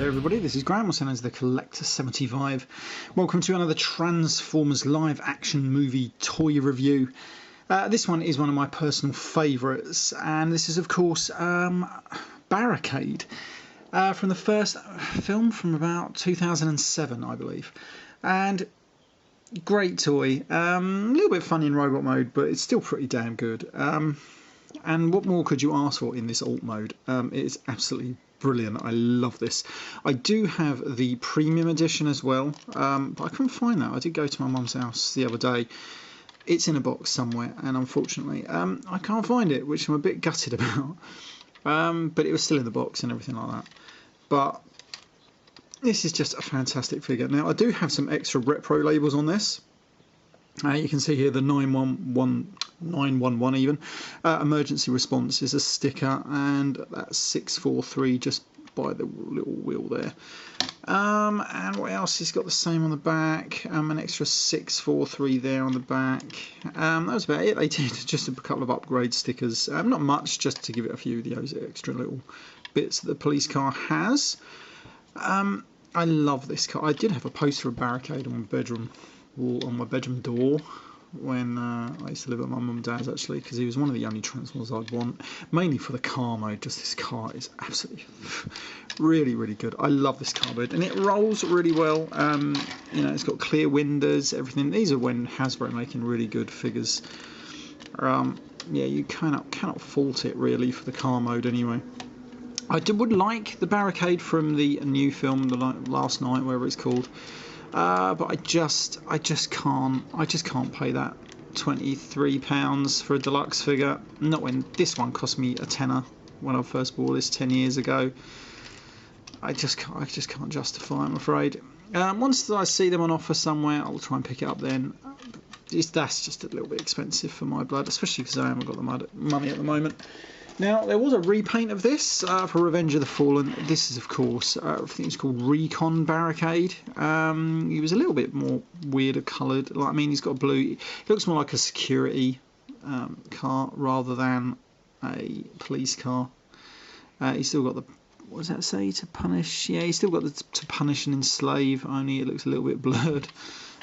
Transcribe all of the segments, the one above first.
there everybody, this is Graham, also known as the Collector 75. Welcome to another Transformers live action movie toy review. This one is one of my personal favourites, and this is of course Barricade, from the first film from about 2007 I believe. And great toy, a little bit funny in robot mode, but it's still pretty damn good. And what more could you ask for in this alt mode? It is absolutely brilliant. I love this. I do have the premium edition as well, but I couldn't find that. I did go to my mum's house the other day. It's in a box somewhere, and unfortunately I can't find it, which I'm a bit gutted about. But it was still in the box and everything like that. But this is just a fantastic figure. Now I do have some extra repro labels on this. You can see here the 911 even. Emergency response is a sticker, and that's 643 just by the little wheel there. And what else? He's got the same on the back. An extra 643 there on the back. That was about it. They did just a couple of upgrade stickers. Not much, just to give it a few of those extra little bits that the police car has. I love this car. I did have a poster of Barricade on my bedroom wall, on my bedroom door, when I used to live at my mum and dad's, actually, because he was one of the only Transformers I'd want, mainly for the car mode. Just this car is absolutely really good. I love this car mode, and it rolls really well. You know, it's got clear windows, everything. These are when Hasbro making really good figures. Yeah, you cannot fault it really for the car mode anyway. I would like the Barricade from the new film, the Last Night, whatever it's called. But I just can't pay that £23 for a deluxe figure. Not when this one cost me a tenner when I first bought this 10 years ago. I just can't justify, I'm afraid. Once I see them on offer somewhere, I'll try and pick it up then. That's just a little bit expensive for my blood, especially because I haven't got the money at the moment. Now, there was a repaint of this for Revenge of the Fallen. This is, of course, I think it's called Recon Barricade. He was a little bit more weirder coloured. Like, I mean, he's got blue. It looks more like a security car rather than a police car. He's still got the, what does that say, to punish? Yeah, he's still got the to punish and enslave, only it looks a little bit blurred.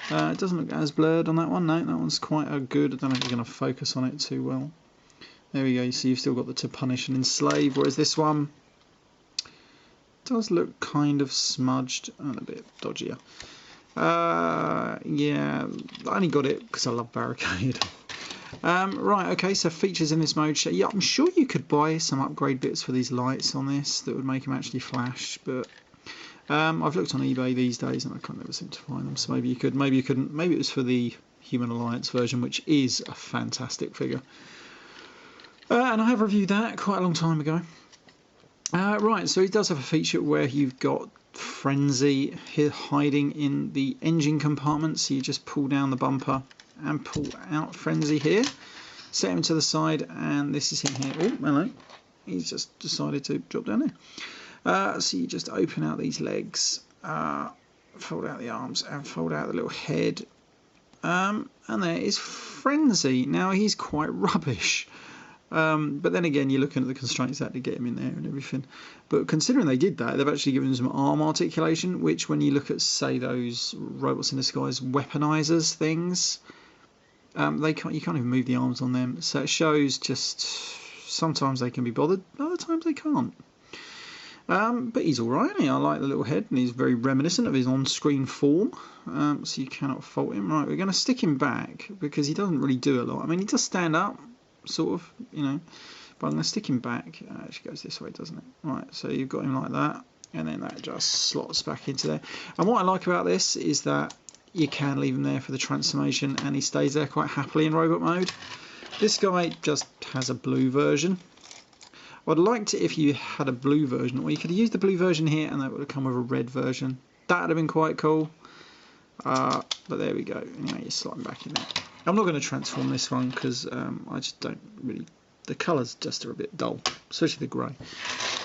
It doesn't look as blurred on that one. No, that one's quite good. I don't know if you're going to focus on it too well. There we go, you see you've still got the to punish and enslave, whereas this one does look kind of smudged and a bit dodgier. Yeah, I only got it because I love Barricade. Right, okay, so features in this mode. Yeah, I'm sure you could buy some upgrade bits for these lights on this that would make them actually flash, but I've looked on eBay these days and I can't never seem to find them, so maybe you could, maybe you couldn't. Maybe it was for the Human Alliance version, which is a fantastic figure. And I have reviewed that quite a long time ago. Right, so he does have a feature where you've got Frenzy here hiding in the engine compartment. So you just pull down the bumper and pull out Frenzy here. Set him to the side, and this is him here. Oh, hello. He's just decided to drop down there. So you just open out these legs, fold out the arms, and fold out the little head. And there is Frenzy. Now, he's quite rubbish. But then again, you're looking at the constraints that to get him in there and everything. But considering they did that, they've actually given him some arm articulation, which when you look at, say, those robots in the skies weaponizers things, you can't even move the arms on them. So it shows just sometimes they can be bothered, other times they can't. But he's alright. I like the little head, and he's very reminiscent of his on-screen form. So you cannot fault him. Right, we're going to stick him back because he doesn't really do a lot. I mean, he does stand up, sort of, you know, but I'm going to stick him back. It actually goes this way, doesn't it? Right, so you've got him like that, and then that just slots back into there. And what I like about this is that you can leave him there for the transformation, and he stays there quite happily in robot mode. This guy just has a blue version. I'd like to, if you had a blue version, or you could have used the blue version here, and that would have come with a red version. That would have been quite cool. But there we go. Anyway, you slot him back in there. I'm not going to transform this one because I just don't really, the colours just are a bit dull, especially the grey.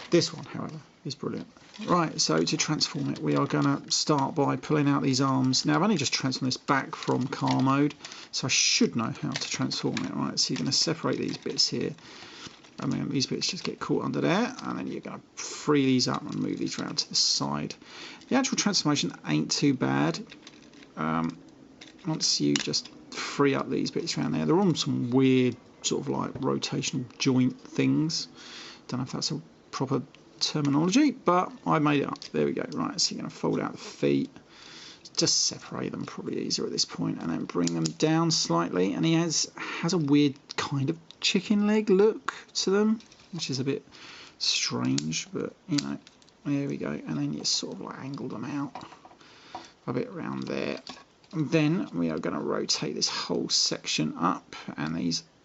This one, however, is brilliant. Right, so to transform it, we are going to start by pulling out these arms. Now, I've only just transformed this back from car mode, so I should know how to transform it. Right, so you're going to separate these bits here. and then these bits just get caught under there, and then you're going to free these up and move these around to the side. The actual transformation ain't too bad. Once you just free up these bits around there, they're on some weird sort of like rotational joint things. Don't know if that's a proper terminology, but I made it up. There we go. Right, so you're going to fold out the feet, just separate them, probably easier at this point, and then bring them down slightly. And he has a weird kind of chicken leg look to them, which is a bit strange, but you know, there we go. And then you sort of like angle them out a bit around there. And then we are going to rotate this whole section up, and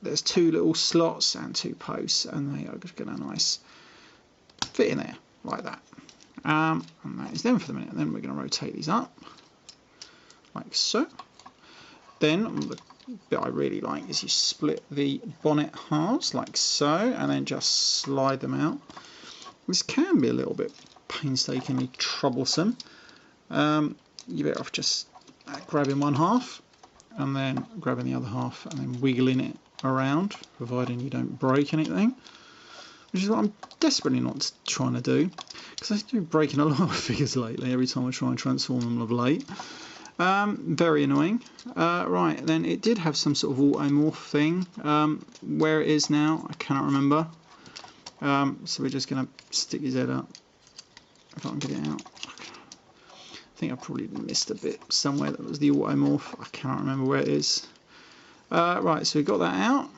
there's two little slots and two posts, and they are going to nice fit in there like that. And that is them for the minute. And then we're going to rotate these up like so. Then the bit I really like is you split the bonnet halves like so, and then just slide them out. This can be a little bit painstakingly troublesome. You're better off just grabbing one half and then grabbing the other half and then wiggling it around, providing you don't break anything, which is what I'm desperately not trying to do, because I've been breaking a lot of figures lately every time I try and transform them of late. Very annoying. Right, then it did have some sort of automorph thing. Where it is now, I cannot remember. So we're just going to stick his head up, if I can get it out. I think I probably missed a bit somewhere that was the automorph. I cannot remember where it is. Right, so we've got that out.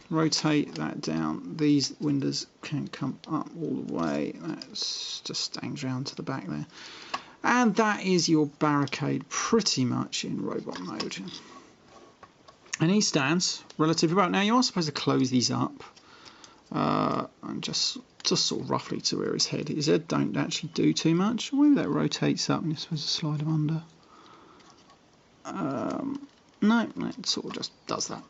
Rotate that down. These windows can come up all the way. That's just hangs around to the back there. And that is your barricade pretty much in robot mode. And he stands relatively well. Now you are supposed to close these up and just sort of roughly to where his head is. His head don't actually do too much. Maybe that rotates up and you're supposed to slide them under. No, it sort of just does that.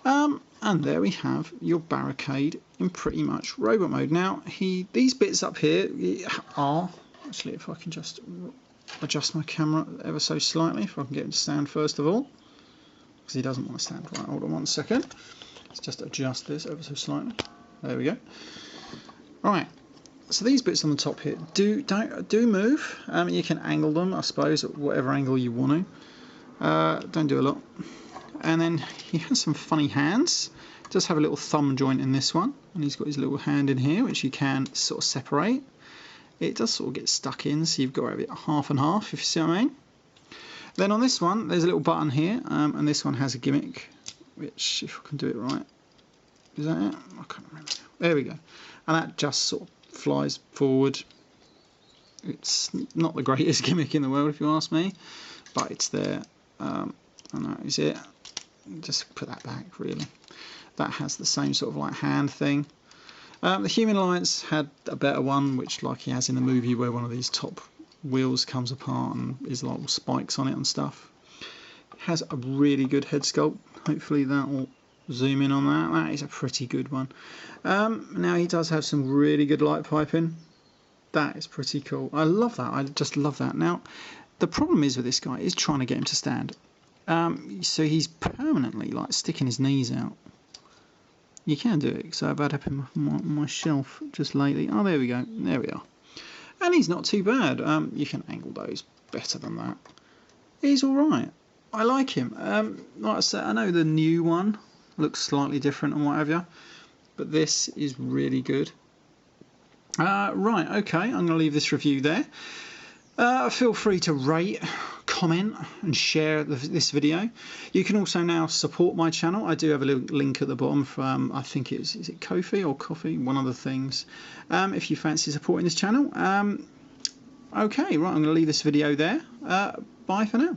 And there we have your barricade in pretty much robot mode. Now these bits up here are actually, if I can just adjust my camera ever so slightly, if I can get him to stand first of all, because he doesn't want to stand. Right, hold on 1 second. Let's just adjust this ever so slightly. There we go. Right, so these bits on the top here do move. You can angle them, I suppose, at whatever angle you want to. Don't do a lot. And then he has some funny hands. He does have a little thumb joint in this one, and he's got his little hand in here, which you can sort of separate. It does sort of get stuck in, so you've got to have it half and half, if you see what I mean. Then on this one, there's a little button here, and this one has a gimmick, which, if I can do it right, is that it? I can't remember. There we go. And that just sort of flies forward. It's not the greatest gimmick in the world, if you ask me, but it's there. And that is it. Just put that back, really. That has the same sort of like hand thing. The Human Alliance had a better one, which like he has in the movie, where one of these top wheels comes apart and is like all spikes on it and stuff. It has a really good head sculpt. Hopefully that will zoom in on that. That is a pretty good one. Now he does have some really good light piping. That is pretty cool. I love that. I just love that. Now the problem is with this guy is trying to get him to stand. So he's permanently like sticking his knees out. You can do it, so I've had up in my shelf just lately. Oh, there we go. There we are. And he's not too bad. You can angle those better than that. He's all right. I like him. Like I said, I know the new one looks slightly different and what have you, but this is really good. Right, okay, I'm going to leave this review there. Feel free to rate, comment and share this video. You can also now support my channel. I do have a little link at the bottom from, I think is it Ko-fi or Coffee? One of the things. If you fancy supporting this channel. Okay, right, I'm going to leave this video there. Bye for now.